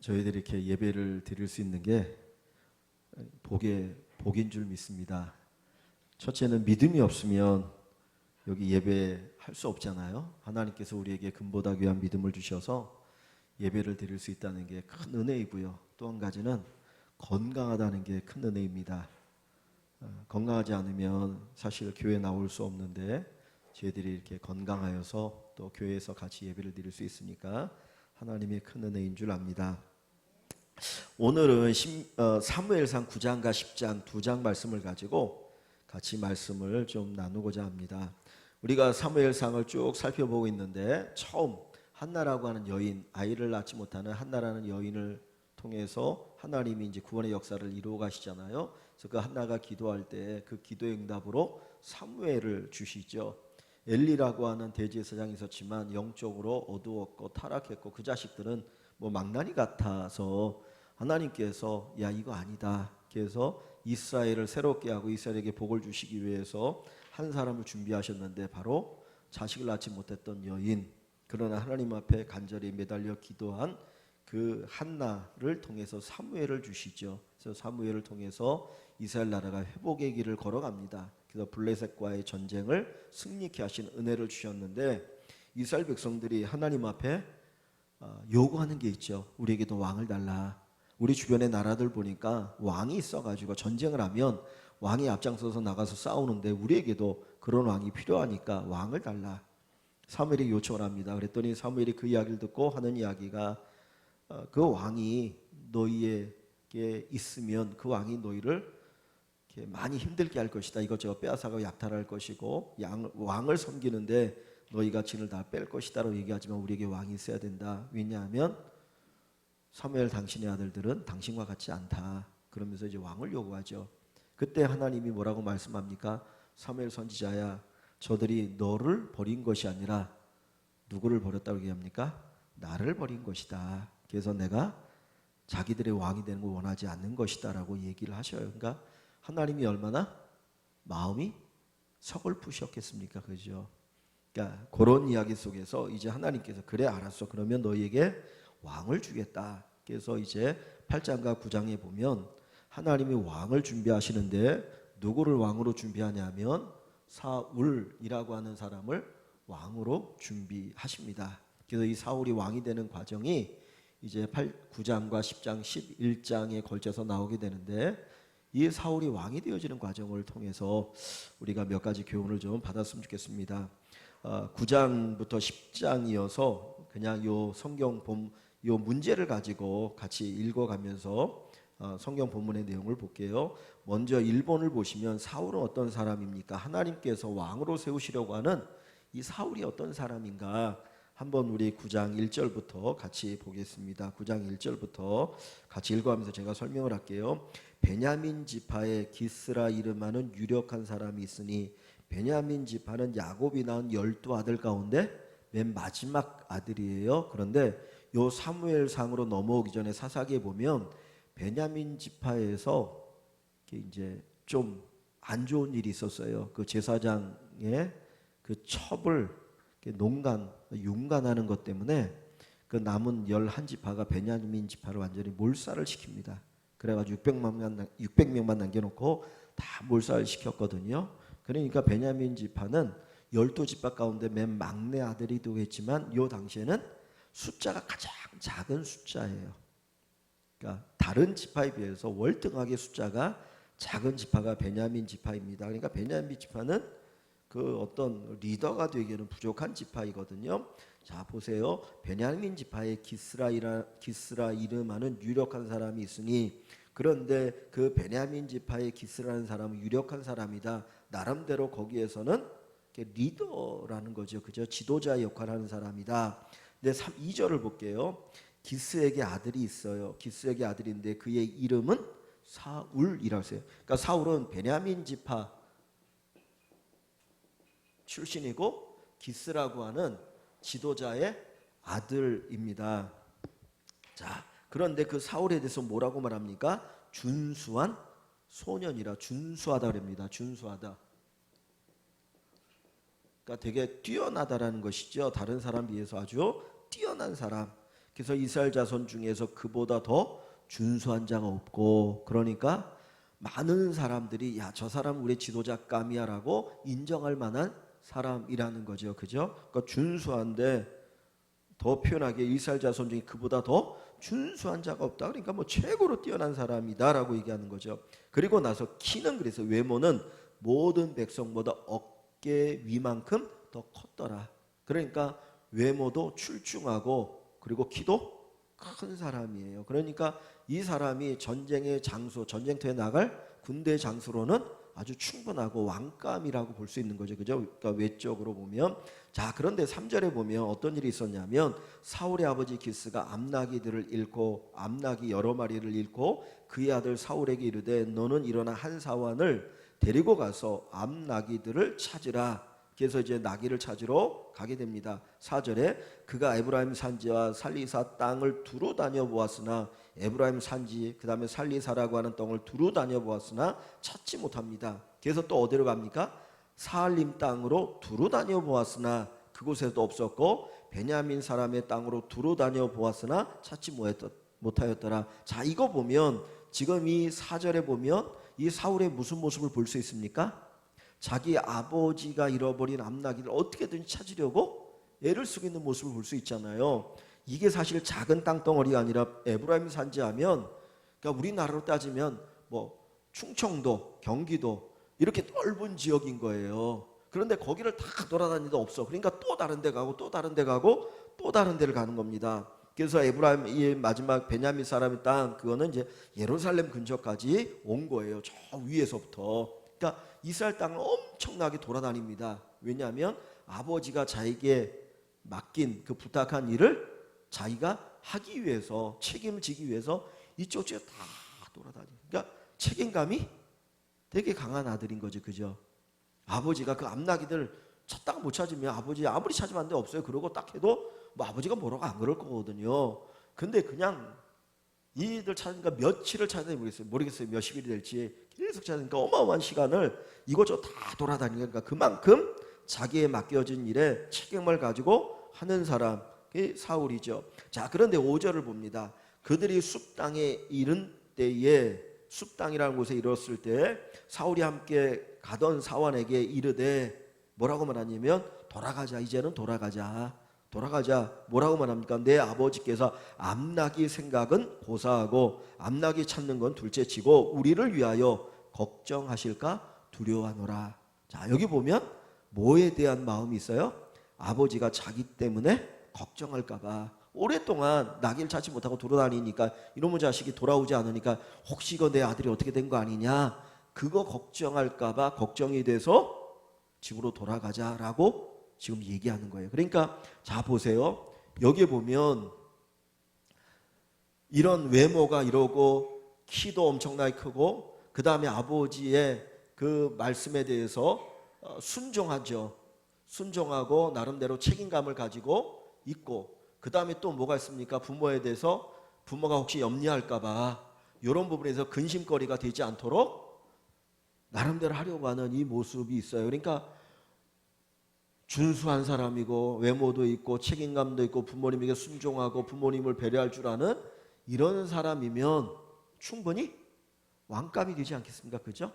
저희들이 이렇게 예배를 드릴 수 있는 게 복인 줄 믿습니다. 첫째는 믿음이 없으면 여기 예배할 수 없잖아요. 하나님께서 우리에게 금보다 귀한 믿음을 주셔서 예배를 드릴 수 있다는 게 큰 은혜이고요. 또 한 가지는 건강하다는 게 큰 은혜입니다. 건강하지 않으면 사실 교회 나올 수 없는데 저희들이 이렇게 건강하여서 또 교회에서 같이 예배를 드릴 수 있으니까 하나님의 큰 은혜인 줄 압니다. 오늘은 사무엘상 9장과 10장 두 장 말씀을 가지고 같이 말씀을 좀 나누고자 합니다. 우리가 사무엘상을 쭉 살펴보고 있는데 처음 한나라고 하는 여인, 아이를 낳지 못하는 한나라는 여인을 통해서 하나님이 이제 구원의 역사를 이루어 가시잖아요. 그래서 그 한나가 기도할 때 그 기도의 응답으로 사무엘을 주시죠. 엘리라고 하는 대제사장이 있었지만 영적으로 어두웠고 타락했고 그 자식들은 뭐 망나니 같아서 하나님께서 야 이거 아니다. 그래서 이스라엘을 새롭게 하고 이스라엘에게 복을 주시기 위해서 한 사람을 준비하셨는데 바로 자식을 낳지 못했던 여인, 그러나 하나님 앞에 간절히 매달려 기도한 그 한나를 통해서 사무엘을 주시죠. 그래서 사무엘을 통해서 이스라엘 나라가 회복의 길을 걸어갑니다. 그래서 블레셋과의 전쟁을 승리케 하신 은혜를 주셨는데 이스라엘 백성들이 하나님 앞에 요구하는 게 있죠. 우리에게도 왕을 달라. 우리 주변의 나라들 보니까 왕이 있어가지고 전쟁을 하면 왕이 앞장서서 나가서 싸우는데 우리에게도 그런 왕이 필요하니까 왕을 달라. 사무엘이 요청을 합니다. 그랬더니 사무엘이 그 이야기를 듣고 하는 이야기가 그 왕이 너희에게 있으면 그 왕이 너희를 이렇게 많이 힘들게 할 것이다. 이것저것 빼앗아가고 약탈할 것이고 왕을 섬기는데 너희가 진을 다 뺄 것이다라고 얘기하지만 우리에게 왕이 있어야 된다. 왜냐하면 사무엘 당신의 아들들은 당신과 같지 않다. 그러면서 이제 왕을 요구하죠. 그때 하나님이 뭐라고 말씀합니까? 사무엘 선지자야, 저들이 너를 버린 것이 아니라 누구를 버렸다고 얘기합니까? 나를 버린 것이다. 그래서 내가 자기들의 왕이 되는 걸 원하지 않는 것이다 라고 얘기를 하셔요. 그러니까 하나님이 얼마나 마음이 서글프셨겠습니까? 그죠? 그러니까 그런 이야기 속에서 이제 하나님께서 그래 알았어. 그러면 너희에게 왕을 주겠다. 그래서 이제 8장과 9장에 보면 하나님이 왕을 준비하시는데 누구를 왕으로 준비하냐면 사울이라고 하는 사람을 왕으로 준비하십니다. 그래서 이 사울이 왕이 되는 과정이 이제 9장과 10장, 11장에 걸쳐서 나오게 되는데 이 사울이 왕이 되어지는 과정을 통해서 우리가 몇 가지 교훈을 좀 받았으면 좋겠습니다. 9장부터 10장이어서 그냥 요 성경 요 문제를 가지고 같이 읽어가면서 성경 본문의 내용을 볼게요. 먼저 1번을 보시면 사울은 어떤 사람입니까? 하나님께서 왕으로 세우시려고 하는 이 사울이 어떤 사람인가? 한번 우리 9장 1절부터 같이 보겠습니다. 9장 1절부터 같이 읽어가면서 제가 설명을 할게요. 베냐민 지파에 기스라 이름하는 유력한 사람이 있으니 베냐민 지파는 야곱이 낳은 12아들 가운데 맨 마지막 아들이에요. 그런데 요 사무엘상으로 넘어오기 전에 사사기에 보면 베냐민 지파에서 이제 좀 안 좋은 일이 있었어요. 그 제사장의 그 첩을 융간하는 것 때문에 그 남은 11지파가 베냐민 지파를 완전히 몰살을 시킵니다. 그래가지고 600명만 남겨놓고 다 몰살을 시켰거든요. 그러니까 베냐민 지파는 12지파 가운데 맨 막내 아들이기도 했지만 요 당시에는 숫자가 가장 작은 숫자예요. 그러니까 다른 지파에 비해서 월등하게 숫자가 작은 지파가 베냐민 지파입니다. 그러니까 베냐민 지파는 그 어떤 리더가 되기에는 부족한 지파이거든요. 자 보세요. 베냐민 지파에 기스라 이름하는 유력한 사람이 있으니 그런데 그 베냐민 지파의 기스라는 사람은 유력한 사람이다. 나름대로 거기에서는 리더라는 거죠. 그죠? 지도자 역할을 하는 사람이다. 근데 2절을 볼게요. 기스에게 아들이 있어요. 기스에게 아들인데 그의 이름은 사울이라고 했어요. 그러니까 사울은 베냐민 지파 출신이고 기스라고 하는 지도자의 아들입니다. 자, 그런데 그 사울에 대해서 뭐라고 말합니까? 준수한 소년이라 준수하다 그럽니다. 준수하다. 그러니까 되게 뛰어나다라는 것이죠. 다른 사람 비해서 아주 뛰어난 사람. 그래서 이스라엘 자손 중에서 그보다 더 준수한 자가 없고, 그러니까 많은 사람들이 야, 저 사람 우리 지도자감이야라고 인정할 만한 사람이라는 거죠. 그죠? 그러니까 준수한데, 더 표현하게 이스라엘 자손 중에 그보다 더 준수한 자가 없다. 그러니까 뭐 최고로 뛰어난 사람이다라고 얘기하는 거죠. 그리고 나서 키는, 그래서 외모는 모든 백성보다 어깨 위만큼 더 컸더라. 그러니까 외모도 출중하고 그리고 키도 큰 사람이에요. 그러니까 이 사람이 전쟁의 장소, 전쟁터에 나갈 군대 장소로는 아주 충분하고 왕감이라고 볼 수 있는 거죠. 그죠? 그러니까 외적으로 보면. 자, 그런데 3절에 보면 어떤 일이 있었냐면 사울의 아버지 기스가 암나기들을 잃고, 암나기 여러 마리를 잃고 그의 아들 사울에게 이르되 너는 일어나 한 사환을 데리고 가서 암나기들을 찾으라. 그래서 이제 나귀를 찾으러 가게 됩니다. 4절에 그가 에브라임 산지와 살리사 땅을 두루 다녀 보았으나, 에브라임 산지 그 다음에 살리사라고 하는 땅을 두루 다녀 보았으나 찾지 못합니다. 그래서 또 어디로 갑니까? 사알림 땅으로 두루 다녀 보았으나 그곳에도 없었고, 베냐민 사람의 땅으로 두루 다녀 보았으나 찾지 못하였더라. 자, 이거 보면 지금 이 4절에 보면 이 사울의 무슨 모습을 볼 수 있습니까? 자기 아버지가 잃어버린 암나기를 어떻게든 찾으려고 애를 쓰고 있는 모습을 볼 수 있잖아요. 이게 사실 작은 땅덩어리가 아니라 에브라임 산지하면, 그러니까 우리나라로 따지면 뭐 충청도, 경기도 이렇게 넓은 지역인 거예요. 그런데 거기를 다 돌아다니도 없어. 그러니까 또 다른 데 가고 또 다른 데 가고 또 다른 데를 가는 겁니다. 그래서 에브라임 이 마지막 베냐민 사람의 땅, 그거는 이제 예루살렘 근처까지 온 거예요. 저 위에서부터. 그러니까 이스라엘 땅을 엄청나게 돌아다닙니다. 왜냐하면 아버지가 자기에게 맡긴 그 부탁한 일을 자기가 하기 위해서, 책임을 지기 위해서 이쪽저쪽 다 돌아다니고, 그러니까 책임감이 되게 강한 아들인 거죠. 그죠? 아버지가 그 암나기들 찾다가 못 찾으면 아버지 아무리 찾으면 안 돼, 없어요. 그러고 딱 해도 뭐 아버지가 뭐라고 안 그럴 거거든요. 근데 그냥 이들 찾으니까 며칠을 찾아야 모르겠어요. 몇십일이 될지 계속 찾으니까 어마어마한 시간을 이것저것 다 돌아다니니까 그만큼 자기에 맡겨진 일에 책임을 가지고 하는 사람이 사울이죠. 자, 그런데 5절을 봅니다. 그들이 숲 땅에 이른 때에, 숲 땅이라는 곳에 이르렀을 때 사울이 함께 가던 사환에게 이르되, 뭐라고 말하냐면 돌아가자, 이제는 돌아가자. 뭐라고 말합니까? 내 아버지께서 암나기 생각은 고사하고 암나기 찾는 건 둘째치고 우리를 위하여 걱정하실까 두려워하노라. 자, 여기 보면 뭐에 대한 마음이 있어요? 아버지가 자기 때문에 걱정할까 봐. 오랫동안 나귀를 찾지 못하고 돌아다니니까 이놈의 자식이 돌아오지 않으니까 혹시 이거 내 아들이 어떻게 된 거 아니냐, 그거 걱정할까 봐 걱정이 돼서 집으로 돌아가자라고 지금 얘기하는 거예요. 그러니까 자, 보세요. 여기에 보면 이런 외모가 이러고 키도 엄청나게 크고 그 다음에 아버지의 그 말씀에 대해서 순종하죠. 순종하고 나름대로 책임감을 가지고 있고, 그 다음에 또 뭐가 있습니까? 부모에 대해서 부모가 혹시 염려할까 봐 이런 부분에서 근심거리가 되지 않도록 나름대로 하려고 하는 이 모습이 있어요. 그러니까 준수한 사람이고 외모도 있고 책임감도 있고 부모님에게 순종하고 부모님을 배려할 줄 아는 이런 사람이면 충분히 왕감이 되지 않겠습니까? 그죠?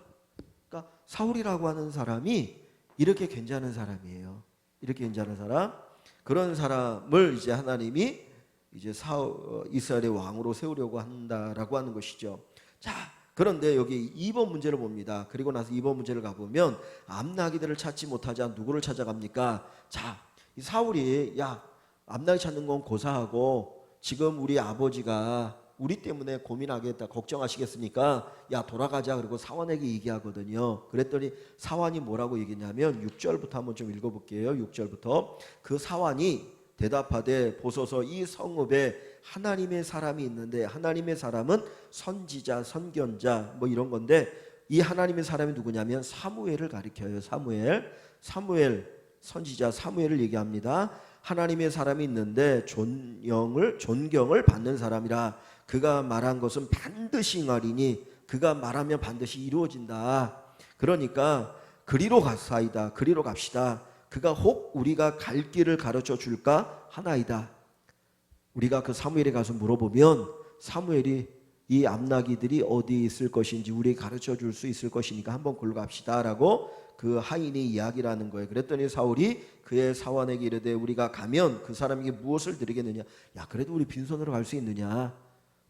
그러니까 사울이라고 하는 사람이 이렇게 괜찮은 사람이에요. 이렇게 괜찮은 사람, 그런 사람을 이제 하나님이 이제 이스라엘의 왕으로 세우려고 한다라고 하는 것이죠. 자, 그런데 여기 2번 문제를 봅니다. 그리고 나서 2번 문제를 가보면 암나기들을 찾지 못하자 누구를 찾아갑니까? 자, 이 사울이 야, 암나기 찾는 건 고사하고 지금 우리 아버지가 우리 때문에 고민하겠다, 걱정하시겠으니까 야, 돌아가자. 그리고 사환에게 얘기하거든요. 그랬더니 사환이 뭐라고 얘기했냐면 6절부터 한번 좀 읽어볼게요. 6절부터 그 사환이 대답하되 보소서 이 성읍에 하나님의 사람이 있는데, 하나님의 사람은 선지자, 선견자 뭐 이런 건데, 이 하나님의 사람이 누구냐면 사무엘을 가리켜요. 사무엘 선지자 사무엘을 얘기합니다. 하나님의 사람이 있는데 존경을 받는 사람이라. 그가 말한 것은 반드시 응하리니 그가 말하면 반드시 이루어진다. 그러니까 그리로 가사이다. 그리로 갑시다. 그가 혹 우리가 갈 길을 가르쳐 줄까 하나이다. 우리가 그 사무엘에 가서 물어보면 사무엘이 이 암나기들이 어디에 있을 것인지 우리에게 가르쳐 줄 수 있을 것이니까 한번 걸로 갑시다라고 그 하인이 이야기를 하는 거예요. 그랬더니 사울이 그의 사환에게 이르되 우리가 가면 그 사람에게 무엇을 드리겠느냐. 야, 그래도 우리 빈손으로 갈 수 있느냐.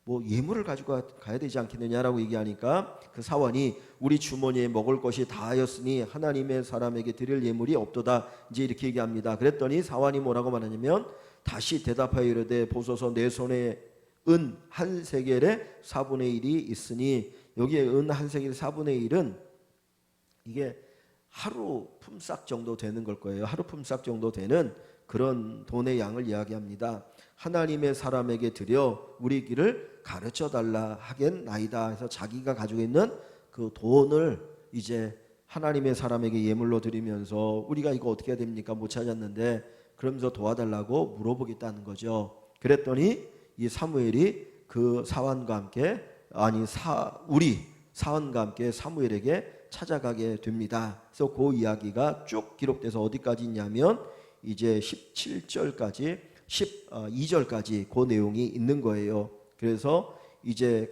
뭐 예물을 가지고 가야 되지 않겠느냐라고 얘기하니까 그 사환이 우리 주머니에 먹을 것이 다하였으니 하나님의 사람에게 드릴 예물이 없도다. 이제 이렇게 얘기합니다. 그랬더니 사환이 뭐라고 말하냐면 다시 대답하여 이르되 보소서 내 손에 은 한 세겔의 4분의 1이 있으니 여기에 은 한 세겔 4분의 1은 이게 하루 품삯 정도 되는 걸 거예요. 하루 품삯 정도 되는 그런 돈의 양을 이야기합니다. 하나님의 사람에게 드려 우리 길을 가르쳐 달라 하겠나이다. 해서 자기가 가지고 있는 그 돈을 이제 하나님의 사람에게 예물로 드리면서 우리가 이거 어떻게 해야 됩니까? 못 찾았는데 그러면서 도와달라고 물어보겠다는 거죠. 그랬더니 이 사무엘이 그 사환과 함께 우리 사환과 함께 사무엘에게 찾아가게 됩니다. 그래서 그 이야기가 쭉 기록돼서 어디까지 있냐면 이제 17절까지 12절까지 그 내용이 있는 거예요. 그래서 이제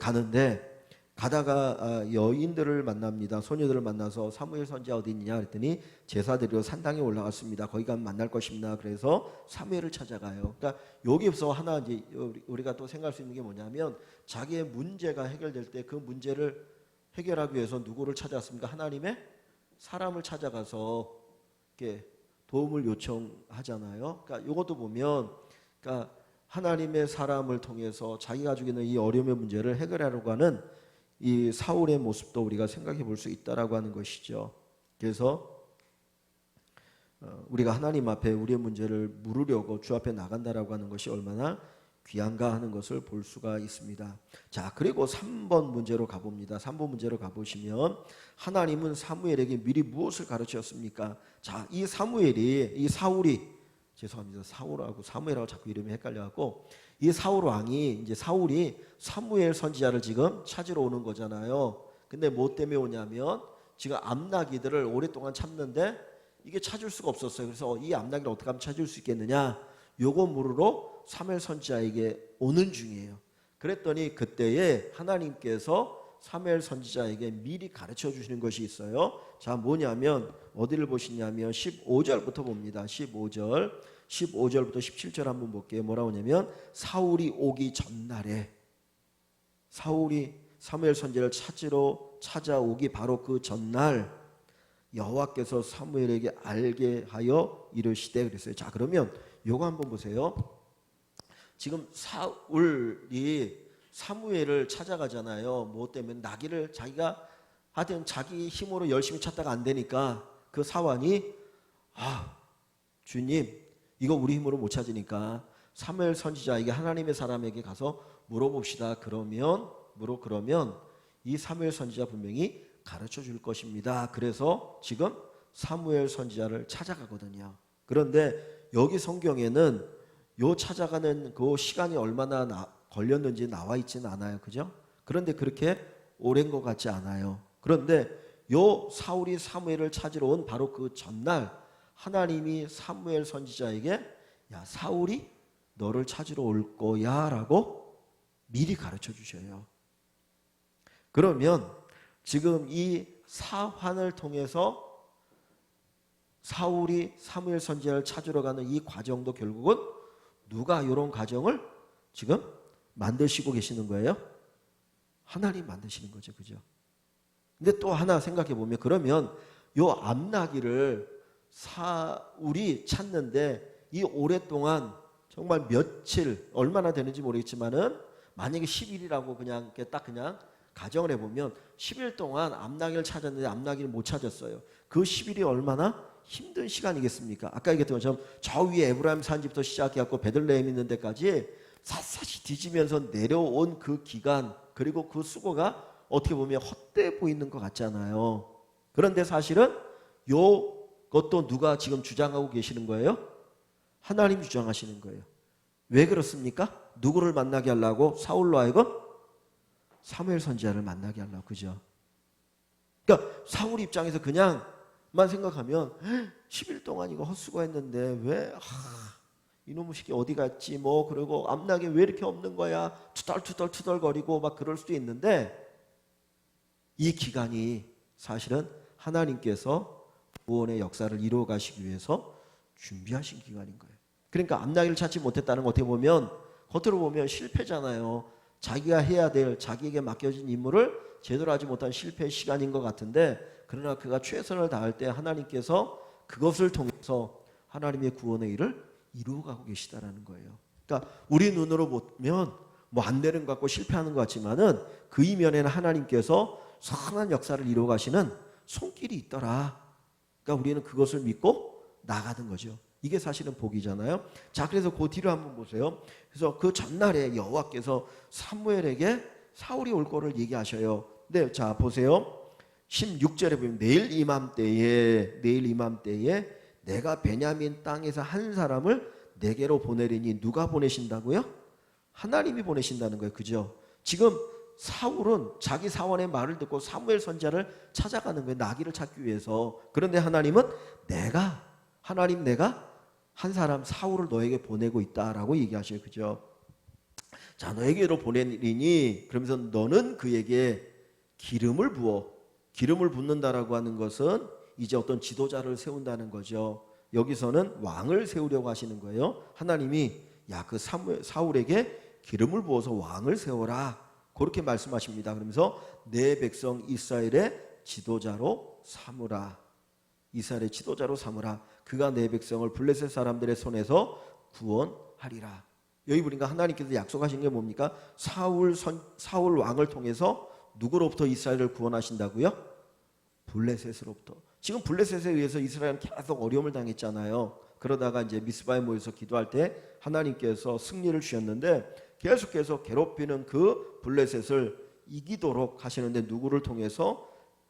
가다가 여인들을 만납니다. 소녀들을 만나서 사무엘 선지자 어디 있느냐 그랬더니 제사 드리러 산당에 올라갔습니다. 거기 가면 만날 것입니다. 그래서 사무엘을 찾아가요. 그러니까 여기서 하나 이제 우리가 또 생각할 수 있는 게 뭐냐면 자기의 문제가 해결될 때 그 문제를 해결하기 위해서 누구를 찾아갔습니까? 하나님의 사람을 찾아가서 이렇게 도움을 요청하잖아요. 그러니까 이것도 보면 그러니까 하나님의 사람을 통해서 자기가 가지고 있는 이 어려움의 문제를 해결하려고 하는 이 사울의 모습도 우리가 생각해 볼 수 있다라고 하는 것이죠. 그래서 우리가 하나님 앞에 우리의 문제를 물으려고 주 앞에 나간다라고 하는 것이 얼마나 귀한가 하는 것을 볼 수가 있습니다. 자, 그리고 3번 문제로 가봅니다. 3번 문제로 가보시면 하나님은 사무엘에게 미리 무엇을 가르쳤습니까? 자, 이 사울이 죄송합니다. 사울하고 사무엘하고 자꾸 이름이 헷갈려갖고 이 사울 왕이 이제 사울이 사무엘 선지자를 지금 찾으러 오는 거잖아요. 근데 뭐 때문에 오냐면 지금 암나기들을 오랫동안 참는데 이게 찾을 수가 없었어요. 그래서 이 암나기를 어떻게 하면 찾을 수 있겠느냐? 요거 물으러 사무엘 선지자에게 오는 중이에요. 그랬더니 그때에 하나님께서 사무엘 선지자에게 미리 가르쳐 주시는 것이 있어요. 자, 뭐냐면 어디를 보시냐면 15절부터 봅니다. 15절부터 17절 한번 볼게요. 뭐라고 하냐면 사울이 오기 전날에 사울이 사무엘 선지자를 찾아오기 바로 그 전날 여호와께서 사무엘에게 알게 하여 이르시되 그랬어요. 자, 그러면 요거 한번 보세요. 지금 사울이 사무엘을 찾아가잖아요. 뭐 때문에 나귀를 자기가 하여튼 자기 힘으로 열심히 찾다가 안 되니까 그 사환이 주님 이거 우리 힘으로 못 찾으니까 사무엘 선지자에게 하나님의 사람에게 가서 물어봅시다. 그러면 이 사무엘 선지자 분명히 가르쳐 줄 것입니다. 그래서 지금 사무엘 선지자를 찾아가거든요. 그런데 여기 성경에는 요 찾아가는 그 시간이 얼마나 걸렸는지 나와 있지는 않아요. 그죠? 그런데 그렇게 오랜 것 같지 않아요. 그런데 요 사울이 사무엘을 찾으러 온 바로 그 전날 하나님이 사무엘 선지자에게 야, 사울이 너를 찾으러 올 거야 라고 미리 가르쳐 주셔요. 그러면 지금 이 사환을 통해서 사울이 사무엘 선지자를 찾으러 가는 이 과정도 결국은 누가 이런 과정을 지금 만드시고 계시는 거예요? 하나님 만드시는 거죠. 그죠? 근데 또 하나 생각해 보면 그러면 요 암나기를 사울이 찾는데 이 오랫동안 정말 며칠 얼마나 되는지 모르겠지만은 만약에 10일이라고 그냥 가정을 해보면 10일 동안 암나기를 찾았는데 암나기를 못 찾았어요. 그 10일이 얼마나 힘든 시간이겠습니까? 아까 얘기했던 것처럼 저 위에 에브라임 산지부터 시작해갖고 베들레헴 있는 데까지 삿삿이 뒤지면서 내려온 그 기간 그리고 그 수고가 어떻게 보면 헛되어 보이는 것 같잖아요. 그런데 사실은 이것도 누가 지금 주장하고 계시는 거예요? 하나님 주장하시는 거예요. 왜 그렇습니까? 누구를 만나게 하려고? 사울로 하여금 사무엘 선지자를 만나게 하려고. 그죠? 그러니까 사울 입장에서 그냥만 생각하면 10일 동안 이거 헛수고했는데 왜 이놈의 새끼 어디 갔지 뭐 그러고 암나기 왜 이렇게 없는 거야 투덜투덜거리고 막 그럴 수도 있는데 이 기간이 사실은 하나님께서 구원의 역사를 이루어 가시기 위해서 준비하신 기간인 거예요. 그러니까 암나기를 찾지 못했다는 거 어떻게 보면 겉으로 보면 실패잖아요. 자기가 해야 될 자기에게 맡겨진 임무를 제대로 하지 못한 실패의 시간인 것 같은데 그러나 그가 최선을 다할 때 하나님께서 그것을 통해서 하나님의 구원의 일을 이루어가고 계시다라는 거예요. 그러니까 우리 눈으로 보면 뭐 안 되는 것 같고 실패하는 것 같지만은 그 이면에는 하나님께서 선한 역사를 이루어 가시는 손길이 있더라. 그러니까 우리는 그것을 믿고 나가는 거죠. 이게 사실은 복이잖아요. 자, 그래서 그 뒤를 한번 보세요. 그래서 그 전날에 여호와께서 사무엘에게 사울이 올 거를 얘기하셔요. 네, 자 보세요. 16절에 보면 내일 이맘때에 내가 베냐민 땅에서 한 사람을 내게로 보내리니 누가 보내신다고요? 하나님이 보내신다는 거예요. 그죠? 지금 사울은 자기 사원의 말을 듣고 사무엘 선지자를 찾아가는 거예요. 나귀를 찾기 위해서. 그런데 하나님은 내가 한 사람 사울을 너에게 보내고 있다라고 얘기하셔요. 그죠? 자, 너에게로 보내리니 그러면서 너는 그에게 기름을 붓는다라고 하는 것은 이제 어떤 지도자를 세운다는 거죠. 여기서는 왕을 세우려고 하시는 거예요. 하나님이 야, 그 사울에게 기름을 부어서 왕을 세워라. 그렇게 말씀하십니다. 그러면서 내 백성 이스라엘의 지도자로 삼으라. 이스라엘의 지도자로 삼으라. 그가 내 백성을 블레셋 사람들의 손에서 구원하리라. 여기 보니까 하나님께서 약속하신 게 뭡니까? 사울 왕을 통해서 누구로부터 이스라엘을 구원하신다고요? 블레셋으로부터. 지금 블레셋에 의해서 이스라엘은 계속 어려움을 당했잖아요. 그러다가 이제 미스바에 모여서 기도할 때 하나님께서 승리를 주셨는데 계속해서 괴롭히는 그 블레셋을 이기도록 하시는데 누구를 통해서?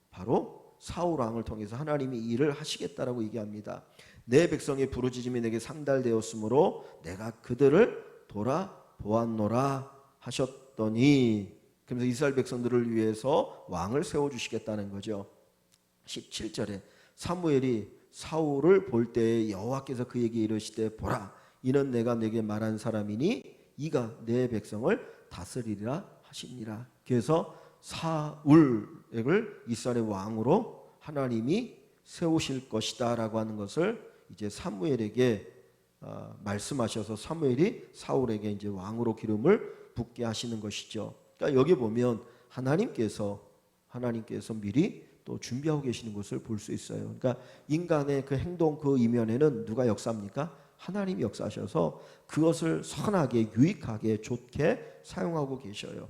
바로 사울 왕을 통해서 하나님이 일을 하시겠다라고 얘기합니다. 내 백성의 부르짖음이 내게 상달되었으므로 내가 그들을 돌아보았노라 하셨더니, 그러면서 이스라엘 백성들을 위해서 왕을 세워주시겠다는 거죠. 17절에 사무엘이 사울을 볼 때에 여호와께서 그에게 이르시되 보라, 이는 내가 내게 말한 사람이니 이가 내 백성을 다스리리라 하시니라. 그래서 사울을 이스라엘의 왕으로 하나님이 세우실 것이다 라고 하는 것을 이제 사무엘에게 말씀하셔서 사무엘이 사울에게 이제 왕으로 기름을 붓게 하시는 것이죠. 그러니까 여기 보면 하나님께서 미리 또 준비하고 계시는 것을 볼 수 있어요. 그러니까 인간의 그 행동 그 이면에는 누가 역사합니까? 하나님이 역사하셔서 그것을 선하게 유익하게 좋게 사용하고 계셔요.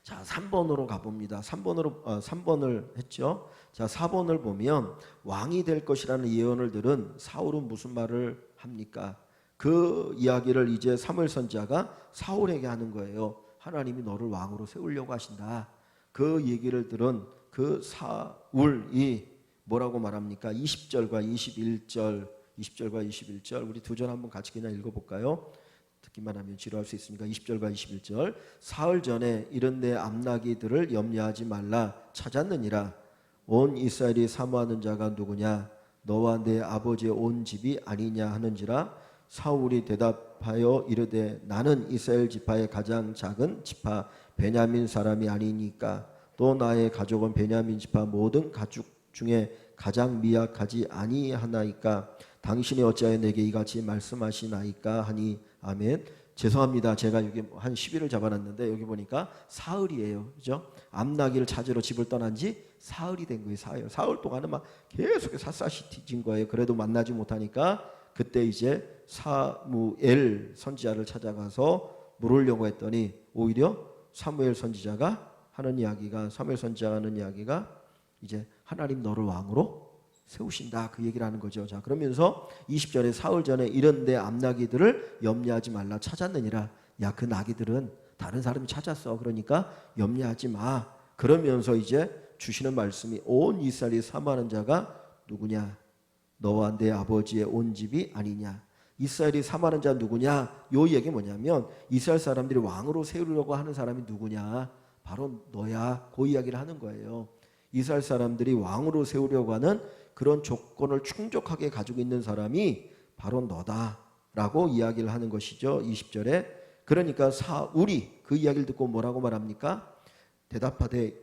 자, 3번으로 가봅니다. 3번을 했죠. 자, 4번을 보면 왕이 될 것이라는 예언을 들은 사울은 무슨 말을 합니까? 그 이야기를 이제 사무엘 선지자가 사울에게 하는 거예요. 하나님이 너를 왕으로 세우려고 하신다. 그 얘기를 들은 그 사울이 뭐라고 말합니까? 20절과 21절 우리 두 절 한번 같이 그냥 읽어볼까요? 듣기만 하면 지루할 수 있으니까 20절과 21절. 사흘 전에 이런 내 암나기들을 염려하지 말라 찾았느니라. 온 이스라엘이 사모하는 자가 누구냐? 너와 내 아버지의 온 집이 아니냐 하는지라. 사울이 대답하여 이르되 나는 이스라엘 지파의 가장 작은 지파 베냐민 사람이 아니니까 또 나의 가족은 베냐민 지파 모든 가축 중에 가장 미약하지 아니하나이까 당신이 어찌하여 내게 이같이 말씀하시나이까 하니 아멘. 죄송합니다. 제가 여기 한 10일을 잡아놨는데 여기 보니까 사흘이에요. 그죠? 암나기를 찾으러 집을 떠난 지 사흘이 된 거예요. 사흘 동안은 막 계속 샅샅이 뒤진 거예요. 그래도 만나지 못하니까 그때 이제 사무엘 선지자를 찾아가서 물으려고 했더니 오히려 사무엘 선지자가 하는 이야기가 이제 하나님 너를 왕으로 세우신다 그 얘기를 하는 거죠. 자, 그러면서 20절에 사흘 전에 이런 내 암나기들을 염려하지 말라 찾았느니라. 야, 그 나기들은 다른 사람이 찾았어. 그러니까 염려하지 마. 그러면서 이제 주시는 말씀이 온 이스라엘이 사모하는 자가 누구냐? 너와 내 아버지의 온 집이 아니냐? 이스라엘이 사모하는 자 누구냐? 요 얘기 뭐냐면 이스라엘 사람들이 왕으로 세우려고 하는 사람이 누구냐? 바로 너야. 그 이야기를 하는 거예요. 이스라엘 사람들이 왕으로 세우려고 하는 그런 조건을 충족하게 가지고 있는 사람이 바로 너다. 라고 이야기를 하는 것이죠. 20절에. 그러니까 사울이 그 이야기를 듣고 뭐라고 말합니까? 대답하되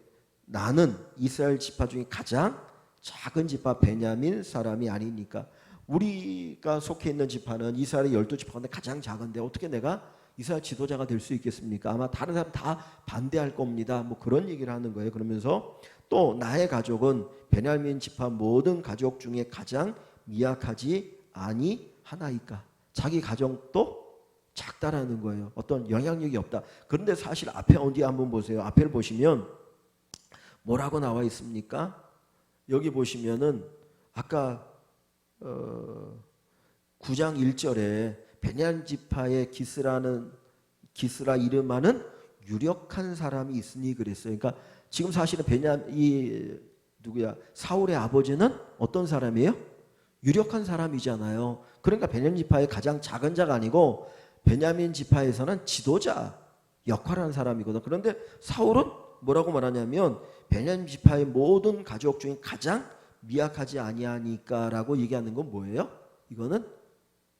나는 이스라엘 지파 중에 가장 작은 지파 베냐민 사람이 아니니까. 우리가 속해 있는 지파는 이스라엘의 12지파 가운데 가장 작은데 어떻게 내가 이스라엘 지도자가 될 수 있겠습니까? 아마 다른 사람 다 반대할 겁니다. 뭐 그런 얘기를 하는 거예요. 그러면서 또 나의 가족은 베냐민 지파 모든 가족 중에 가장 미약하지 아니하나이까. 자기 가정도 작다라는 거예요. 어떤 영향력이 없다. 그런데 사실 앞에 어디 한번 보세요. 앞에를 보시면 뭐라고 나와 있습니까? 여기 보시면은 아까 9장 1절에 베냐민 지파의 기스라 이름하는 유력한 사람이 있으니 그랬어요. 그러니까 지금 사실은 사울의 아버지는 어떤 사람이에요? 유력한 사람이잖아요. 그러니까 베냐민 지파의 가장 작은 자가 아니고 베냐민 지파에서는 지도자 역할을 하는 사람이거든. 그런데 사울은 뭐라고 말하냐면 베냐민 지파의 모든 가족 중에 가장 미약하지 아니하니까라고 얘기하는 건 뭐예요? 이거는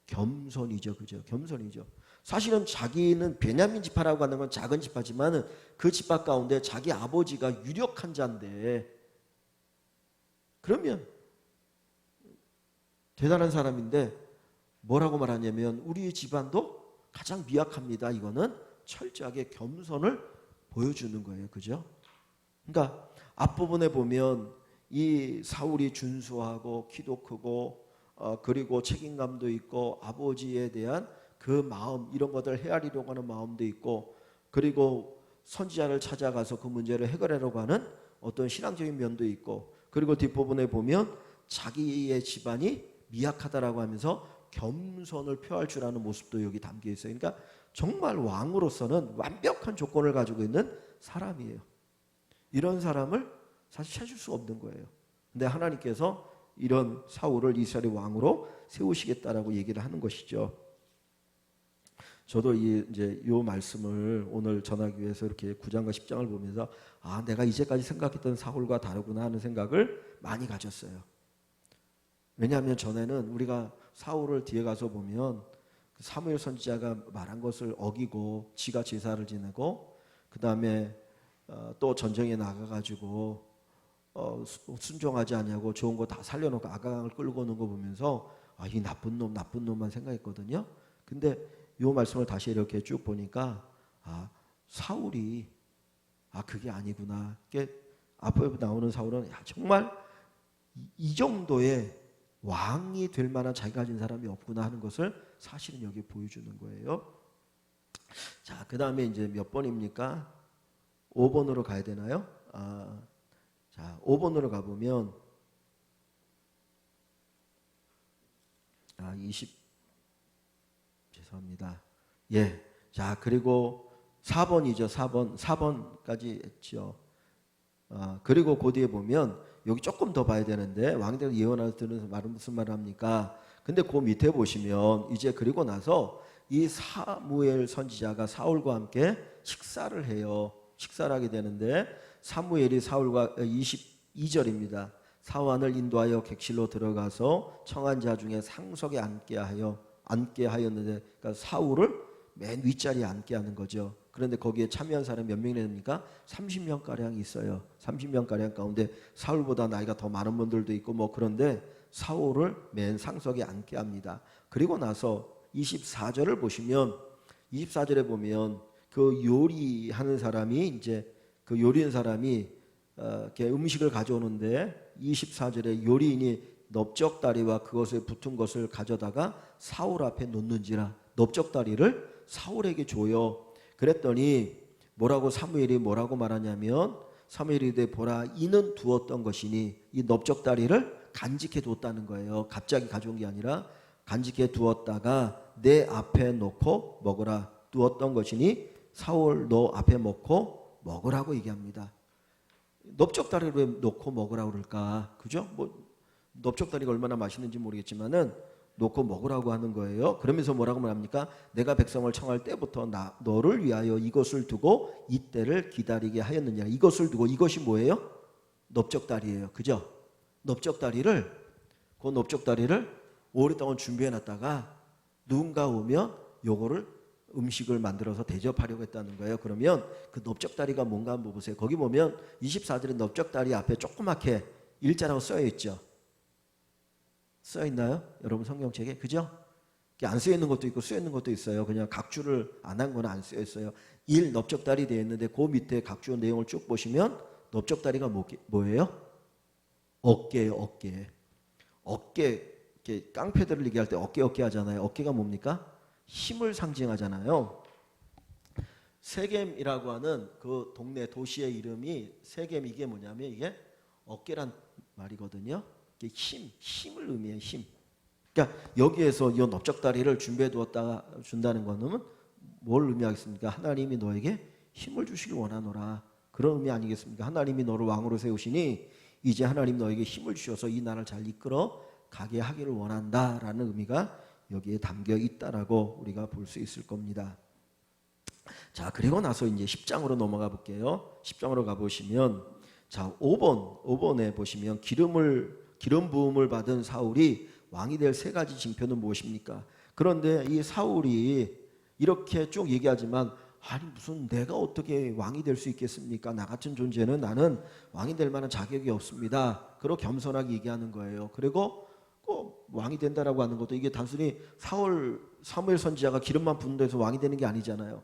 겸손이죠. 그죠? 겸손이죠. 사실은 자기는 베냐민 지파라고 하는 건 작은 지파지만 그 지파 가운데 자기 아버지가 유력한 자인데 그러면 대단한 사람인데 뭐라고 말하냐면 우리의 집안도 가장 미약합니다. 이거는 철저하게 겸손을 보여주는 거예요. 그죠? 그러니까 앞부분에 보면 이 사울이 준수하고 키도 크고 그리고 책임감도 있고 아버지에 대한 그 마음 이런 것들을 헤아리려고 하는 마음도 있고 그리고 선지자를 찾아가서 그 문제를 해결하려고 하는 어떤 신앙적인 면도 있고 그리고 뒷부분에 보면 자기의 집안이 미약하다라고 하면서 겸손을 표할 줄 아는 모습도 여기 담겨 있어요. 그러니까 정말 왕으로서는 완벽한 조건을 가지고 있는 사람이에요. 이런 사람을 사실 찾을 수 없는 거예요. 근데 하나님께서 이런 사울을 이스라엘의 왕으로 세우시겠다라고 얘기를 하는 것이죠. 저도 이제 이 말씀을 오늘 전하기 위해서 이렇게 9장과 10장을 보면서 내가 이제까지 생각했던 사울과 다르구나 하는 생각을 많이 가졌어요. 왜냐하면 전에는 우리가 사울을 뒤에 가서 보면 사무엘 선지자가 말한 것을 어기고 지가 제사를 지내고 그 다음에 또 전쟁에 나가가지고 순종하지 않냐고 좋은 거 다 살려놓고 아강을 끌고 오는 거 보면서 이 나쁜 놈만 생각했거든요. 근데 이 말씀을 다시 이렇게 쭉 보니까 사울이 그게 아니구나. 앞에 나오는 사울은 정말 이 정도의 왕이 될 만한 자기가 가진 사람이 없구나 하는 것을 사실은 여기 보여주는 거예요. 자, 그 다음에 이제 몇 번입니까? 5번으로 가야 되나요? 자, 5번으로 가보면 죄송합니다. 예. 자, 그리고 4번이죠. 4번까지 했죠. 그리고 그 뒤에 보면 여기 조금 더 봐야 되는데 왕들이 예언할 때는 말은 무슨 말을 합니까? 근데 그 밑에 보시면 이제 그리고 나서 이 사무엘 선지자가 사울과 함께 식사를 해요. 식사를 하게 되는데 사무엘이 사울과 22절입니다. 사환을 인도하여 객실로 들어가서 청한 자 중에 상석에 앉게 하였는데 그러니까 사울을 맨 윗자리에 앉게 하는 거죠. 그런데 거기에 참여한 사람이 몇 명이 됩니까? 30명가량 있어요. 30명가량 가운데 사울보다 나이가 더 많은 분들도 있고 그런데 사울을 맨 상석에 앉게 합니다. 그리고 나서 24절을 보시면 24절에 보면 그 요리하는 사람이 이제 그 요리하는 사람이 이렇게 음식을 가져오는데 24절에 요리인이 넓적다리와 그것에 붙은 것을 가져다가 사울 앞에 놓는지라. 넓적다리를 사울에게 줘요. 그랬더니 사무엘이 뭐라고 말하냐면 사무엘이 이르되 보라 이는 두었던 것이니 이 넓적다리를 간직해 두었다는 거예요. 갑자기 가져온 게 아니라 간직해 두었다가 내 앞에 놓고 먹으라. 두었던 것이니 사울 너 앞에 놓고 먹으라고 얘기합니다. 넓적다리를 왜 놓고 먹으라고 그럴까? 그죠? 넓적다리가 얼마나 맛있는지 모르겠지만은 놓고 먹으라고 하는 거예요. 그러면서 뭐라고 말합니까? 내가 백성을 청할 때부터 너를 위하여 이것을 두고 이때를 기다리게 하였느냐. 이것을 두고 이것이 뭐예요? 넓적다리예요. 그죠? 넓적다리를 오랫동안 준비해 놨다가 누군가 오면 요거를 음식을 만들어서 대접하려고 했다는 거예요. 그러면 그 넓적다리가 뭔가 한번 보세요. 거기 보면 24절에 넓적다리 앞에 조그맣게 일자라고 써여 있죠. 써 있나요? 여러분 성경책에? 그죠? 안 쓰여 있는 것도 있고 쓰여 있는 것도 있어요. 그냥 각주를 안 한 거는 안 쓰여 있어요. 넓적다리 되어 있는데 그 밑에 각주 내용을 쭉 보시면 넓적다리가 뭐예요? 어깨예요. 어깨. 이렇게 깡패들을 얘기할 때 어깨 하잖아요. 어깨가 뭡니까? 힘을 상징하잖아요. 세겜이라고 하는 그 동네 도시의 이름이 세겜, 이게 뭐냐면 이게 어깨란 말이거든요. 이게 힘을 의미해요. 힘. 그러니까 여기에서 이 넓적다리를 준비해 두었다가 준다는 거는 뭘 의미하겠습니까? 하나님이 너에게 힘을 주시길 원하노라. 그런 의미 아니겠습니까? 하나님이 너를 왕으로 세우시니 이제 하나님 너에게 힘을 주셔서 이 나라를 잘 이끌어 가게 하기를 원한다라는 의미가 여기에 담겨 있다라고 우리가 볼 수 있을 겁니다. 자, 그리고 나서 이제 10장으로 넘어가 볼게요. 10장으로 가보시면, 자, 5번에 보시면 기름 부음을 받은 사울이 왕이 될 세 가지 징표는 무엇입니까? 그런데 이 사울이 이렇게 쭉 얘기하지만, 아니 무슨 내가 어떻게 왕이 될 수 있겠습니까? 나 같은 존재는 나는 왕이 될 만한 자격이 없습니다. 그렇게 겸손하게 얘기하는 거예요. 그리고 꼭 왕이 된다라고 하는 것도 이게 단순히 사무엘 선지자가 기름만 붓는 데서 왕이 되는 게 아니잖아요.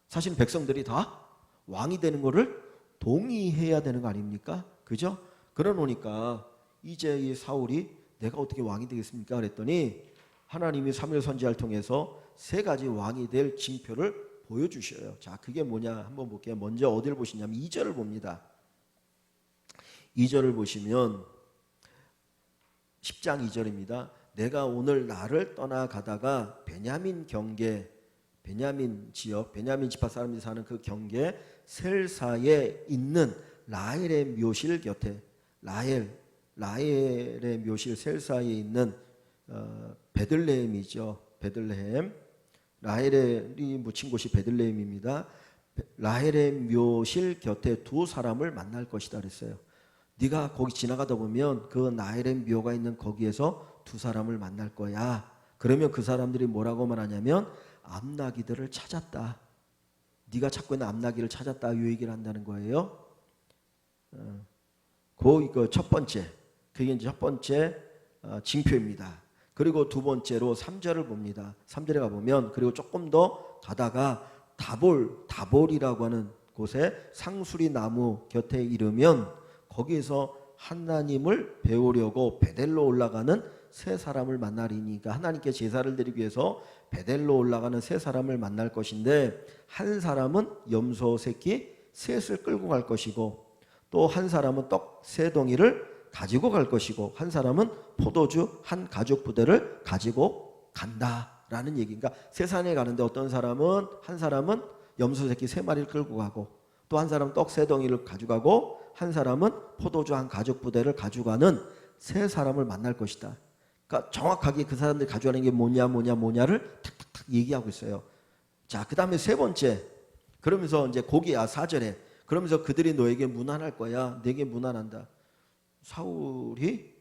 사실 백성들이 다 왕이 되는 거를 동의해야 되는 거 아닙니까? 그죠? 그러니까 이제 이 사울이 내가 어떻게 왕이 되겠습니까? 그랬더니 하나님이 사무엘 선지자를 통해서 세 가지 왕이 될 징표를 보여주셔요. 자, 그게 뭐냐 한번 볼게요. 먼저 어디를 보시냐면 2절을 봅니다. 2절을 보시면 10장 2절입니다. 내가 오늘 나를 떠나가다가 베냐민 지역, 베냐민 지파 사람들이 사는 그 경계 셀사에 있는 라헬의 묘실 곁에, 라헬의 묘실 셀사에 있는 베들레헴이죠. 베들레헴. 라헬이 묻힌 곳이 베들레헴입니다. 라헬의 묘실 곁에 두 사람을 만날 것이다 그랬어요. 네가 거기 지나가다 보면 그 라헬의 묘가 있는 거기에서 두 사람을 만날 거야. 그러면 그 사람들이 뭐라고 말하냐면 암나기들을 찾았다. 네가 찾고 있는 암나기를 찾았다. 이 얘기를 한다는 거예요. 그 첫 번째, 그게 이제 첫 번째 징표입니다. 그리고 두 번째로 3절을 봅니다. 3절에 가보면 그리고 조금 더 가다가 다볼이라고 하는 곳에 상수리 나무 곁에 이르면 거기에서 하나님을 배우려고 베델로 올라가는 세 사람을 만나리니, 그러니까 하나님께 제사를 드리기 위해서 베델로 올라가는 세 사람을 만날 것인데, 한 사람은 염소 새끼 셋을 끌고 갈 것이고, 또 한 사람은 떡 세 덩이를 가지고 갈 것이고, 한 사람은 포도주 한 가죽 부대를 가지고 간다라는 얘기인가. 세 산에 가는데 한 사람은 염소 새끼 세 마리를 끌고 가고, 또 한 사람은 떡 세 덩이를 가져가고, 한 사람은 포도주 한 가죽 부대를 가져가는 세 사람을 만날 것이다. 그러니까 정확하게 그 사람들이 가져가는 게 뭐냐를 탁탁탁 얘기하고 있어요. 자, 그 다음에 세 번째, 그러면서 이제 4절에 그러면서 그들이 너에게 문안할 거야. 내게 문안한다. 사울이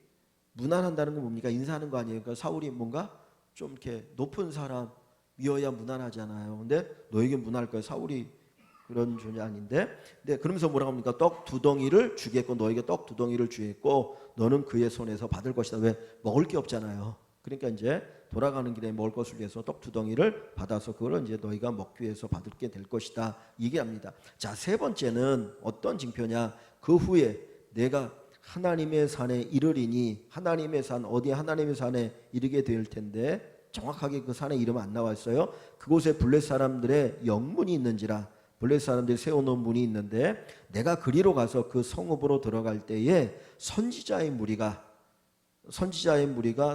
문안한다는 건 뭡니까? 인사하는 거 아니에요. 그러니까 사울이 뭔가 좀 이렇게 높은 사람이어야 문안하잖아요. 근데 너에게 문안할 거야. 사울이 그런 존재 아닌데. 근데 그러면서 뭐라고 합니까? 떡 두 덩이를 주겠고, 너에게 떡 두 덩이를 주겠고, 너는 그의 손에서 받을 것이다. 왜? 먹을 게 없잖아요. 그러니까 이제 돌아가는 길에 먹을 것을 위해서 떡 두 덩이를 받아서 그걸 이제 너희가 먹기 위해서 받을 게 될 것이다. 얘기합니다. 자, 세 번째는 어떤 징표냐? 그 후에 내가 하나님의 산에 이르리니, 하나님의 산, 어디 하나님의 산에 이르게 될 텐데, 정확하게 그 산의 이름은 안 나와 있어요. 그곳에 블레 사람들의 영문이 있는지라, 블레 사람들이 세워놓은 문이 있는데, 내가 그리로 가서 그 성읍으로 들어갈 때에 선지자의 무리가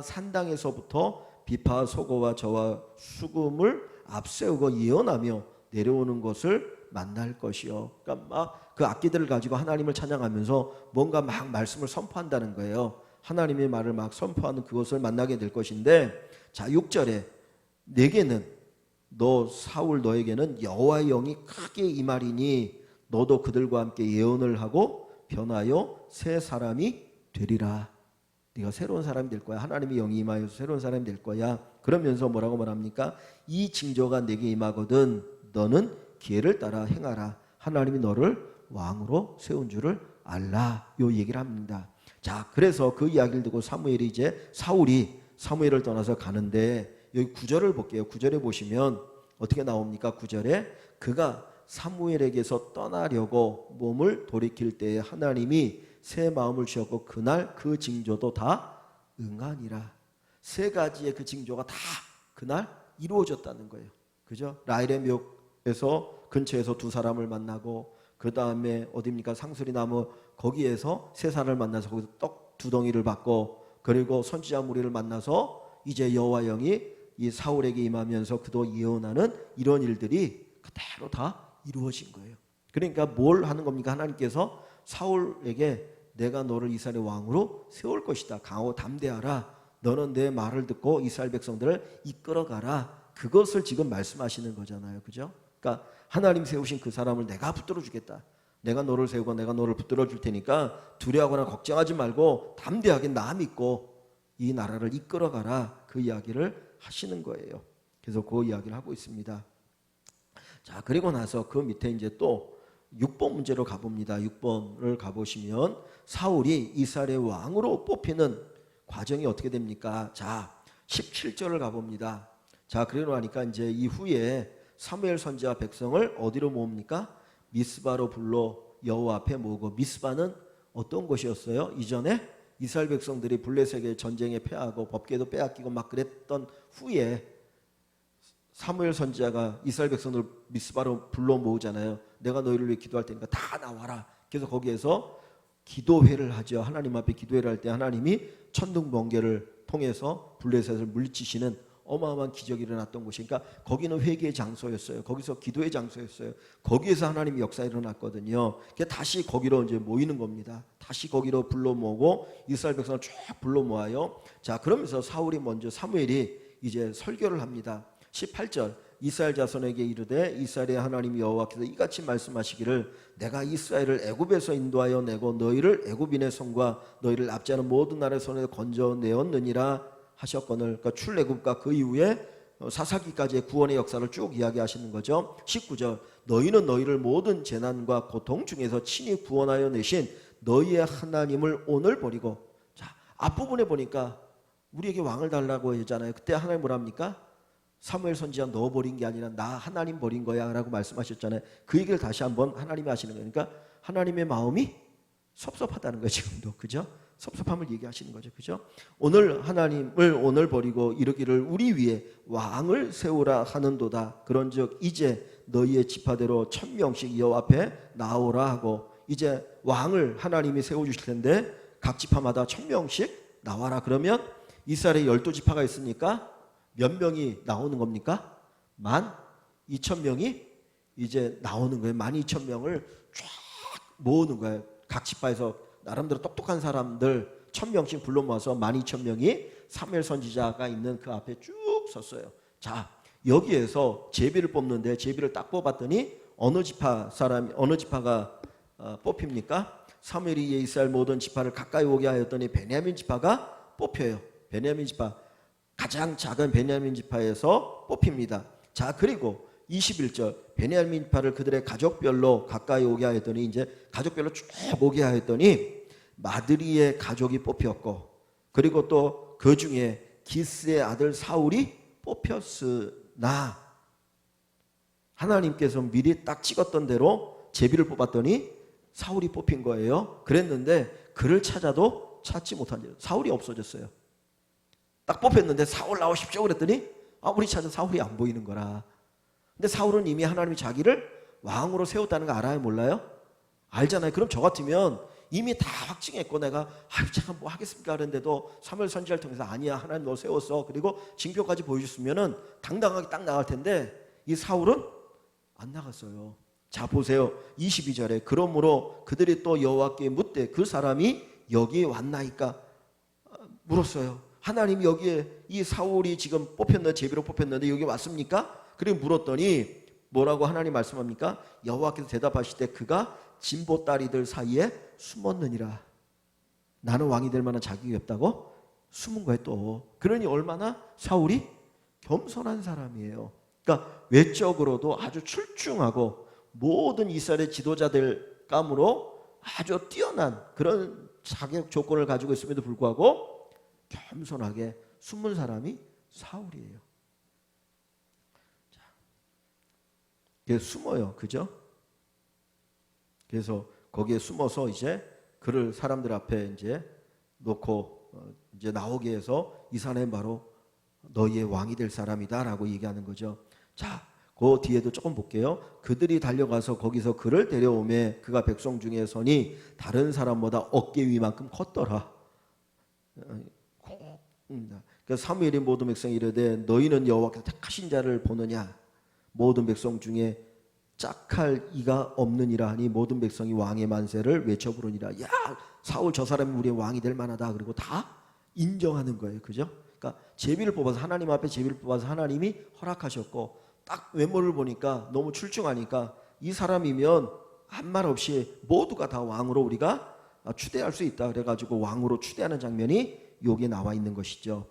산당에서부터 비파 소고와 저와 수금을 앞세우고 예언하며 내려오는 것을 만날 것이요. 그러니까 막 그 악기들을 가지고 하나님을 찬양하면서 뭔가 막 말씀을 선포한다는 거예요. 하나님의 말을 막 선포하는 그것을 만나게 될 것인데, 자, 6절에 내게는 사울 너에게는 여호와의 영이 크게 임하리니 너도 그들과 함께 예언을 하고 변하여 새 사람이 되리라. 네가 새로운 사람이 될 거야. 하나님의 영이 임하여서 새로운 사람이 될 거야. 그러면서 뭐라고 말합니까? 이 징조가 내게 임하거든 너는 기회를 따라 행하라. 하나님이 너를 왕으로 세운 줄을 알라. 요 얘기를 합니다. 자, 그래서 그 이야기를 듣고 사무엘이 이제 사무엘을 떠나서 가는데 여기 9절을 볼게요. 9절에 보시면 어떻게 나옵니까? 9절에 그가 사무엘에게서 떠나려고 몸을 돌이킬 때에 하나님이 새 마음을 주었고 그날 그 징조도 다 응하니라. 세 가지의 그 징조가 다 그날 이루어졌다는 거예요. 그죠? 라헬의 묘에서 근처에서 두 사람을 만나고 그 다음에 어디입니까? 상수리나무 거기에서 세 사람을 만나서 거기서 떡 두 덩이를 받고 그리고 선지자 무리를 만나서 이제 여호와 영이 이 사울에게 임하면서 그도 예언하는 이런 일들이 그대로 다 이루어진 거예요. 그러니까 뭘 하는 겁니까? 하나님께서 사울에게 내가 너를 이스라엘의 왕으로 세울 것이다. 강하고 담대하라. 너는 내 말을 듣고 이스라엘 백성들을 이끌어가라. 그것을 지금 말씀하시는 거잖아요. 그죠? 그러니까 하나님 세우신 그 사람을 내가 붙들어 주겠다. 내가 너를 세우고 내가 너를 붙들어 줄 테니까 두려워하거나 걱정하지 말고 담대하게 나 믿고 이 나라를 이끌어가라. 그 이야기를 하시는 거예요. 그래서 그 이야기를 하고 있습니다. 자, 그리고 나서 그 밑에 이제 또 6번 문제로 가봅니다. 6번을 가보시면 사울이 이스라엘의 왕으로 뽑히는 과정이 어떻게 됩니까? 자, 17절을 가봅니다. 자, 그러고 나니까 이제 이후에 사무엘 선지자 백성을 어디로 모읍니까? 미스바로 불러 여호와 앞에 모으고, 미스바는 어떤 곳이었어요? 이전에 이스라엘 백성들이 블레셋의 전쟁에 패하고 법궤도 빼앗기고 막 그랬던 후에 사무엘 선지자가 이스라엘 백성들 미스바로 불러 모으잖아요. 내가 너희를 위해 기도할 테니까 다 나와라. 그래서 거기에서 기도회를 하죠. 하나님 앞에 기도회를 할 때 하나님이 천둥 번개를 통해서 블레셋을 물리치시는 어마어마한 기적이 일어났던 곳이, 그러니까 거기는 회개의 장소였어요. 거기서 기도의 장소였어요. 거기에서 하나님의 역사 일어났거든요. 다시 거기로 이제 모이는 겁니다. 다시 거기로 불러 모으고 이스라엘 백성을 쫙 불러 모아요. 자, 그러면서 사무엘이 이제 설교를 합니다. 18절 이스라엘 자손에게 이르되 이스라엘의 하나님 여호와께서 이같이 말씀하시기를 내가 이스라엘을 애굽에서 인도하여 내고 너희를 애굽인의 손과 너희를 압제하는 모든 나라의 손에서 건져내었느니라 하셨거늘. 그러니까 출애굽과 그 이후에 사사기까지의 구원의 역사를 쭉 이야기하시는 거죠. 19절 너희는 너희를 모든 재난과 고통 중에서 친히 구원하여 내신 너희의 하나님을 오늘 버리고, 자, 앞부분에 보니까 우리에게 왕을 달라고 했잖아요. 그때 하나님 뭐랍니까? 사무엘 선지자 너 버린 게 아니라 나 하나님 버린 거야 라고 말씀하셨잖아요. 그 얘기를 다시 한번 하나님이 하시는 거예요. 그러니까 하나님의 마음이 섭섭하다는 거예요. 지금도. 그죠? 섭섭함을 얘기하시는 거죠. 그죠? 오늘 하나님을 오늘 버리고 이르기를 우리 위에 왕을 세우라 하는도다. 그런즉 이제 너희의 지파대로 1000명씩 여호와 앞에 나오라 하고, 이제 왕을 하나님이 세워주실 텐데 각 지파마다 1000명씩 나와라. 그러면 이스라엘에 12지파가 있으니까 몇 명이 나오는 겁니까? 12,000명이 이제 나오는 거예요. 12,000명을 쫙 모으는 거예요. 각 지파에서 나름대로 똑똑한 사람들 1000명씩 불러 모아서 12,000명이 사무엘 선지자가 있는 그 앞에 쭉 섰어요. 자, 여기에서 제비를 뽑는데 제비를 딱 뽑았더니 어느 지파가 뽑힙니까? 사무엘이 이스라엘 모든 지파를 가까이 오게 하였더니 베냐민 지파가 뽑혀요. 베냐민 지파, 가장 작은 베냐민 지파에서 뽑힙니다. 자, 그리고 21절 베냐민 지파를 그들의 가족별로 가까이 오게 하였더니, 이제 가족별로 쭉 오게 하였더니 마드리의 가족이 뽑혔고, 그리고 또 그 중에 기스의 아들 사울이 뽑혔으나 하나님께서 미리 딱 찍었던 대로 제비를 뽑았더니 사울이 뽑힌 거예요. 그랬는데 그를 찾아도 찾지 못한, 사울이 없어졌어요. 딱 뽑혔는데 사울 나오십시오 그랬더니 우리 찾은 사울이 안 보이는 거라. 근데 사울은 이미 하나님이 자기를 왕으로 세웠다는 거 알아요? 몰라요? 알잖아요. 그럼 저 같으면 이미 다 확증했고 내가 제가 뭐 하겠습니까 그랬는데도 사무엘 선지자를 통해서 아니야 하나님 너 세웠어, 그리고 징표까지 보여줬으면 당당하게 딱 나갈 텐데 이 사울은 안 나갔어요. 자, 보세요. 22절에 그러므로 그들이 또 여호와께 묻되 그 사람이 여기 왔나이까 물었어요. 하나님이 여기에 이 사울이 지금 뽑혔는데, 제비로 뽑혔는데 여기 왔습니까? 그리고 물었더니 뭐라고 하나님 말씀합니까? 여호와께서 대답하실 때 그가 진보 다리들 사이에 숨었느니라. 나는 왕이 될 만한 자격이 없다고 숨은 거예요 또. 그러니 얼마나 사울이 겸손한 사람이에요. 그러니까 외적으로도 아주 출중하고 모든 이스라엘의 지도자들 감으로 아주 뛰어난 그런 자격 조건을 가지고 있음에도 불구하고 겸손하게 숨은 사람이 사울이에요. 그래서 숨어요. 그죠? 그래서 거기에 숨어서 이제 그를 사람들 앞에 이제 놓고 이제 나오게 해서 이 사람이 바로 너희의 왕이 될 사람이다라고 얘기하는 거죠. 자, 그 뒤에도 조금 볼게요. 그들이 달려가서 거기서 그를 데려오매 그가 백성 중에 선이 다른 사람보다 어깨 위만큼 컸더라. 그러니까 사무엘이 모든 백성이 이르되 너희는 여호와께서 택하신 자를 보느냐 모든 백성 중에 짝할 이가 없느니라 하니 모든 백성이 왕의 만세를 외쳐 부르니라. 야, 사울 저 사람이 우리의 왕이 될 만하다. 그리고 다 인정하는 거예요. 그죠? 그러니까 제비를 뽑아서 하나님 앞에 제비를 뽑아서 하나님이 허락하셨고 딱 외모를 보니까 너무 출중하니까 이 사람이면 한 말 없이 모두가 다 왕으로 우리가 추대할 수 있다. 그래가지고 왕으로 추대하는 장면이 여기에 나와 있는 것이죠.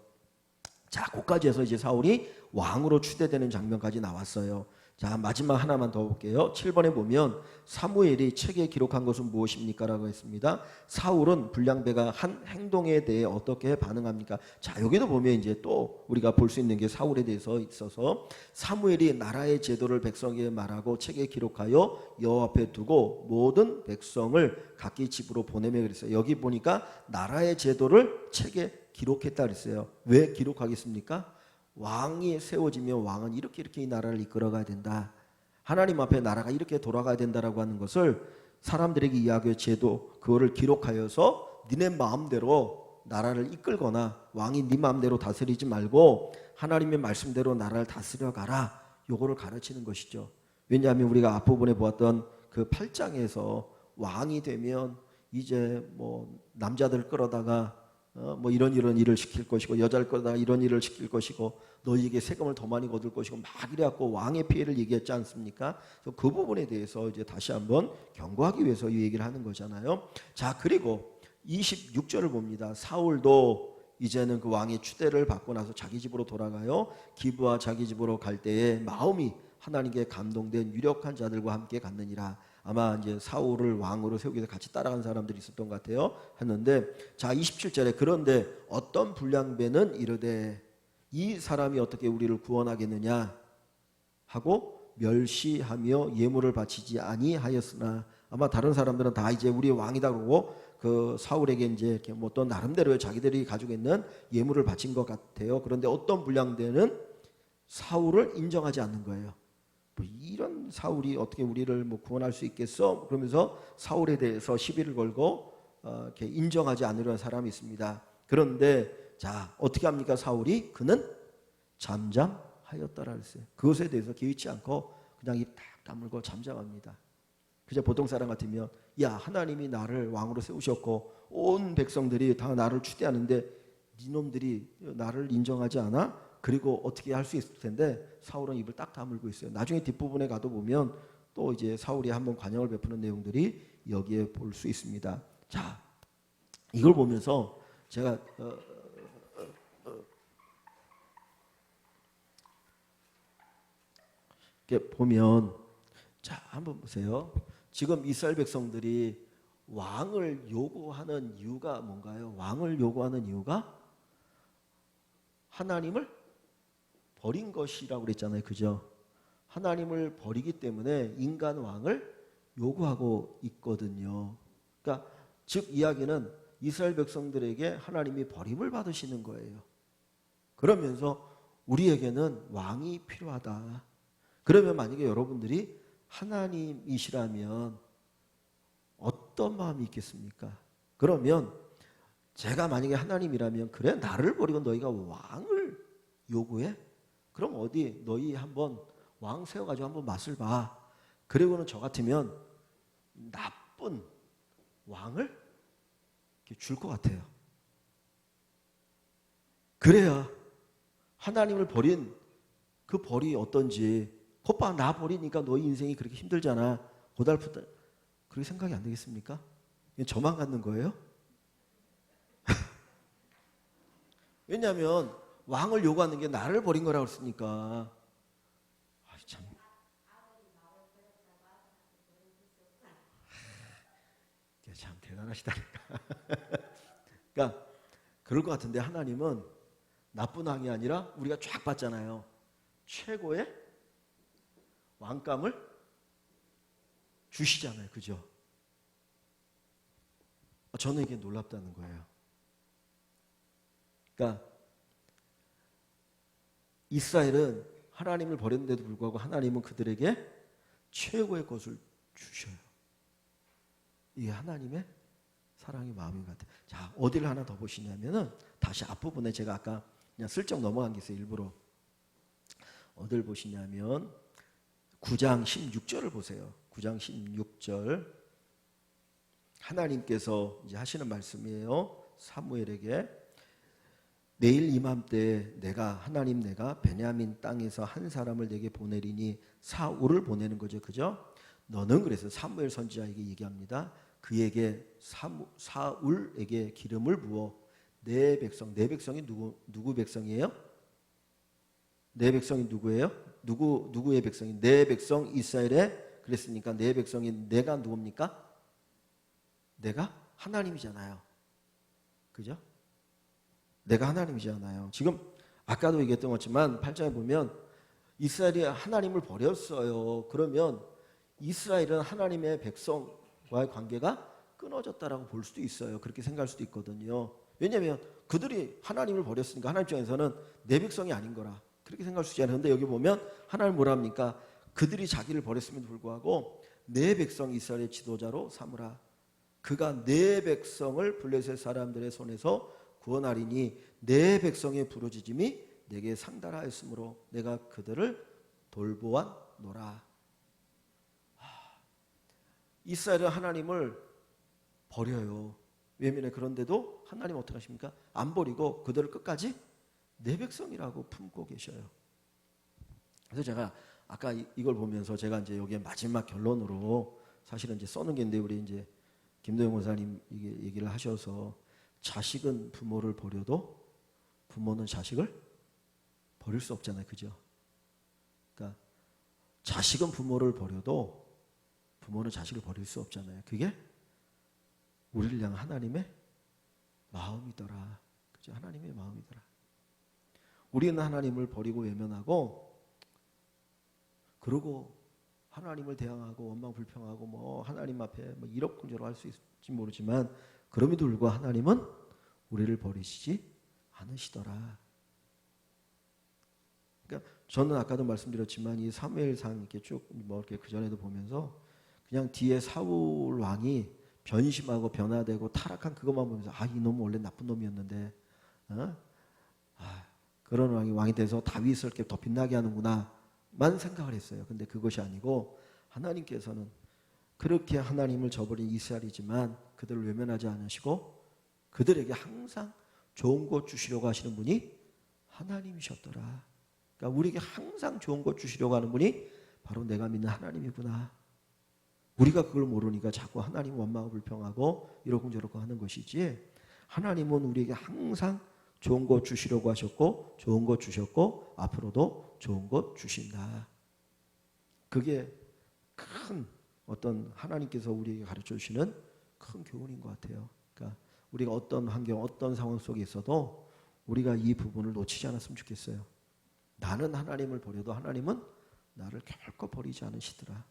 자, 거기까지 해서 이제 사울이 왕으로 추대되는 장면까지 나왔어요. 자, 마지막 하나만 더 볼게요. 7번에 보면 사무엘이 책에 기록한 것은 무엇입니까? 라고 했습니다. 사울은 불량배가 한 행동에 대해 어떻게 반응합니까? 자, 여기도 보면 이제 또 우리가 볼 수 있는 게 사울에 대해서 있어서 사무엘이 나라의 제도를 백성에게 말하고 책에 기록하여 여호와 앞에 두고 모든 백성을 각기 집으로 보내며 그랬어요. 여기 보니까 나라의 제도를 책에 기록했다 그랬어요. 왜 기록하겠습니까? 왕이 세워지면 왕은 이렇게 이 나라를 이끌어가야 된다. 하나님 앞에 나라가 이렇게 돌아가야 된다라고 하는 것을 사람들에게 이야기의 제도 그거를 기록하여서 니네 마음대로 나라를 이끌거나 왕이 네 마음대로 다스리지 말고 하나님의 말씀대로 나라를 다스려 가라. 요거를 가르치는 것이죠. 왜냐하면 우리가 앞부분에 보았던 그 8장에서 왕이 되면 이제 뭐 남자들 끌어다가 뭐 이런 일을 시킬 것이고 여자를 끌어다가 이런 일을 시킬 것이고 너희에게 세금을 더 많이 거둘 것이고 막 이래갖고 왕의 피해를 얘기했지 않습니까? 그래서 그 부분에 대해서 이제 다시 한번 경고하기 위해서 이 얘기를 하는 거잖아요. 자, 그리고 26절을 봅니다. 사울도 이제는 그 왕의 추대를 받고 나서 자기 집으로 돌아가요. 기브와 자기 집으로 갈 때에 마음이 하나님께 감동된 유력한 자들과 함께 갔느니라. 아마 이제 사울을 왕으로 세우기 위해서 같이 따라간 사람들이 있었던 것 같아요. 했는데 자 27절에 그런데 어떤 불량배는 이르되 이 사람이 어떻게 우리를 구원하겠느냐 하고 멸시하며 예물을 바치지 아니하였으나 아마 다른 사람들은 다 이제 우리의 왕이다 그러고 그 사울에게 이제 이렇게 뭐 또 나름대로 자기들이 가지고 있는 예물을 바친 것 같아요. 그런데 어떤 불량배는 사울을 인정하지 않는 거예요. 뭐 이런 사울이 어떻게 우리를 뭐 구원할 수 있겠어? 그러면서 사울에 대해서 시비를 걸고 이렇게 인정하지 않으려는 사람이 있습니다. 그런데 자 어떻게 합니까? 사울이 그는 잠잠하였더라 그랬어요. 그것에 대해서 개의치 않고 그냥 입 딱 다물고 잠잠합니다. 그저 보통 사람 같으면 야 하나님이 나를 왕으로 세우셨고 온 백성들이 다 나를 추대하는데 니놈들이 나를 인정하지 않아? 그리고 어떻게 할 수 있을 텐데 사울은 입을 딱 다물고 있어요. 나중에 뒷부분에 가도 보면 또 이제 사울이 한번 관용을 베푸는 내용들이 여기에 볼 수 있습니다. 자, 이걸 보면서 제가 이렇게 보면 자 한번 보세요. 지금 이스라엘 백성들이 왕을 요구하는 이유가 뭔가요? 왕을 요구하는 이유가 하나님을 버린 것이라고 그랬잖아요. 그죠? 하나님을 버리기 때문에 인간 왕을 요구하고 있거든요. 그러니까 즉 이야기는 이스라엘 백성들에게 하나님이 버림을 받으시는 거예요. 그러면서 우리에게는 왕이 필요하다. 그러면 만약에 여러분들이 하나님이시라면 어떤 마음이 있겠습니까? 그러면 제가 만약에 하나님이라면 그래 나를 버리고 너희가 왕을 요구해? 그럼 어디 너희 한번 왕 세워가지고 한번 맛을 봐. 그리고는 저 같으면 나쁜 왕을 줄 것 같아요. 그래야 하나님을 버린 그 벌이 어떤지 오빠 나 버리니까 너희 인생이 그렇게 힘들잖아. 고달프다. 그렇게 생각이 안 되겠습니까? 저만 갖는 거예요? 왜냐하면 왕을 요구하는 게 나를 버린 거라고 했으니까. 참. 참 대단하시다니까. 그러니까 그럴 것 같은데 하나님은 나쁜 왕이 아니라 우리가 쫙 봤잖아요. 최고의 왕감을 주시잖아요. 그죠? 저는 이게 놀랍다는 거예요. 그러니까 이스라엘은 하나님을 버렸는데도 불구하고 하나님은 그들에게 최고의 것을 주셔요. 이게 하나님의 사랑의 마음인 것 같아요. 자, 어디를 하나 더 보시냐면은 다시 앞부분에 제가 아까 그냥 슬쩍 넘어간 게 있어요. 일부러. 어딜 보시냐면 9장 16절을 보세요. 9장 16절. 하나님께서 이제 하시는 말씀이에요. 사무엘에게 내일 이맘때 내가 베냐민 땅에서 한 사람을 내게 보내리니 사울을 보내는 거죠. 그죠? 너는 그래서 사무엘 선지자에게 얘기합니다. 그에게 사울에게 기름을 부어 내 백성이 누구 백성이에요? 내 백성이 누구예요? 누구의 백성이? 내 백성 이스라엘의. 그랬으니까 내 백성이 내가 누굽니까? 내가 하나님이잖아요. 그죠? 내가 하나님이잖아요. 지금 아까도 얘기했던 것지만 8장에 보면 이스라엘이 하나님을 버렸어요. 그러면 이스라엘은 하나님의 백성과의 관계가 끊어졌다라고 볼 수도 있어요. 그렇게 생각할 수도 있거든요. 왜냐하면 그들이 하나님을 버렸으니까 하나님 입장에서는 내 백성이 아닌 거라 그렇게 생각할 수 있잖아요. 그런데 여기 보면 하나님 뭐라 합니까? 그들이 자기를 버렸음에도 불구하고 내 백성 이스라엘의 지도자로 삼으라. 그가 내 백성을 블레셋 사람들의 손에서 구원하리니 내 백성의 부르짖음이 내게 상달하였으므로 내가 그들을 돌보았노라. 이스라엘은 하나님을 버려요. 외면에. 그런데도 하나님 어떻게 하십니까? 안 버리고 그들을 끝까지 내 백성이라고 품고 계셔요. 그래서 제가 아까 이걸 보면서 제가 이제 여기에 마지막 결론으로 사실은 이제 써놓은 게 있는데 우리 이제 김도영 원사님 얘기를 하셔서 자식은 부모를 버려도 부모는 자식을 버릴 수 없잖아요. 그죠? 그러니까 자식은 부모를 버려도 부모는 자식을 버릴 수 없잖아요. 그게 우리를 향한 하나님의 마음이더라. 그죠? 하나님의 마음이더라. 우리는 하나님을 버리고 외면하고 그러고 하나님을 대항하고 원망 불평하고 뭐 하나님 앞에 뭐 이럭저럭 할 수 있을지 모르지만 그럼에도 불구하고 하나님은 우리를 버리시지 않으시더라. 그러니까 저는 아까도 말씀드렸지만 이 사무엘상 이렇게 쭉 뭐 이렇게 그 전에도 보면서 그냥 뒤에 사울 왕이 변심하고 변화되고 타락한 그것만 보면서 이놈은 원래 나쁜 놈이었는데 그런 왕이 돼서 다윗을 이렇게 더 빛나게 하는구나만 생각을 했어요. 근데 그것이 아니고 하나님께서는 그렇게 하나님을 저버린 이스라엘이지만 그들을 외면하지 않으시고 그들에게 항상 좋은 것 주시려고 하시는 분이 하나님이셨더라. 그러니까 우리에게 항상 좋은 것 주시려고 하는 분이 바로 내가 믿는 하나님이구나. 우리가 그걸 모르니까 자꾸 하나님 원망하고 불평하고 이러고 저러고 하는 것이지, 하나님은 우리에게 항상 좋은 것 주시려고 하셨고 좋은 것 주셨고 앞으로도 좋은 것 주신다. 그게 큰 어떤 하나님께서 우리에게 가르쳐 주시는 큰 교훈인 것 같아요. 그러니까 우리가 어떤 환경 어떤 상황 속에 있어도 우리가 이 부분을 놓치지 않았으면 좋겠어요. 나는 하나님을 버려도 하나님은 나를 결코 버리지 않으시더라.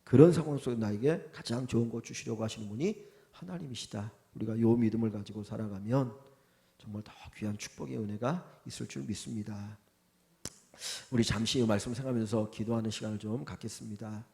그런 상황 속에 나에게 가장 좋은 것 주시려고 하시는 분이 하나님이시다. 우리가 이 믿음을 가지고 살아가면 정말 더 귀한 축복의 은혜가 있을 줄 믿습니다. 우리 잠시 이 말씀 생각하면서 기도하는 시간을 좀 갖겠습니다.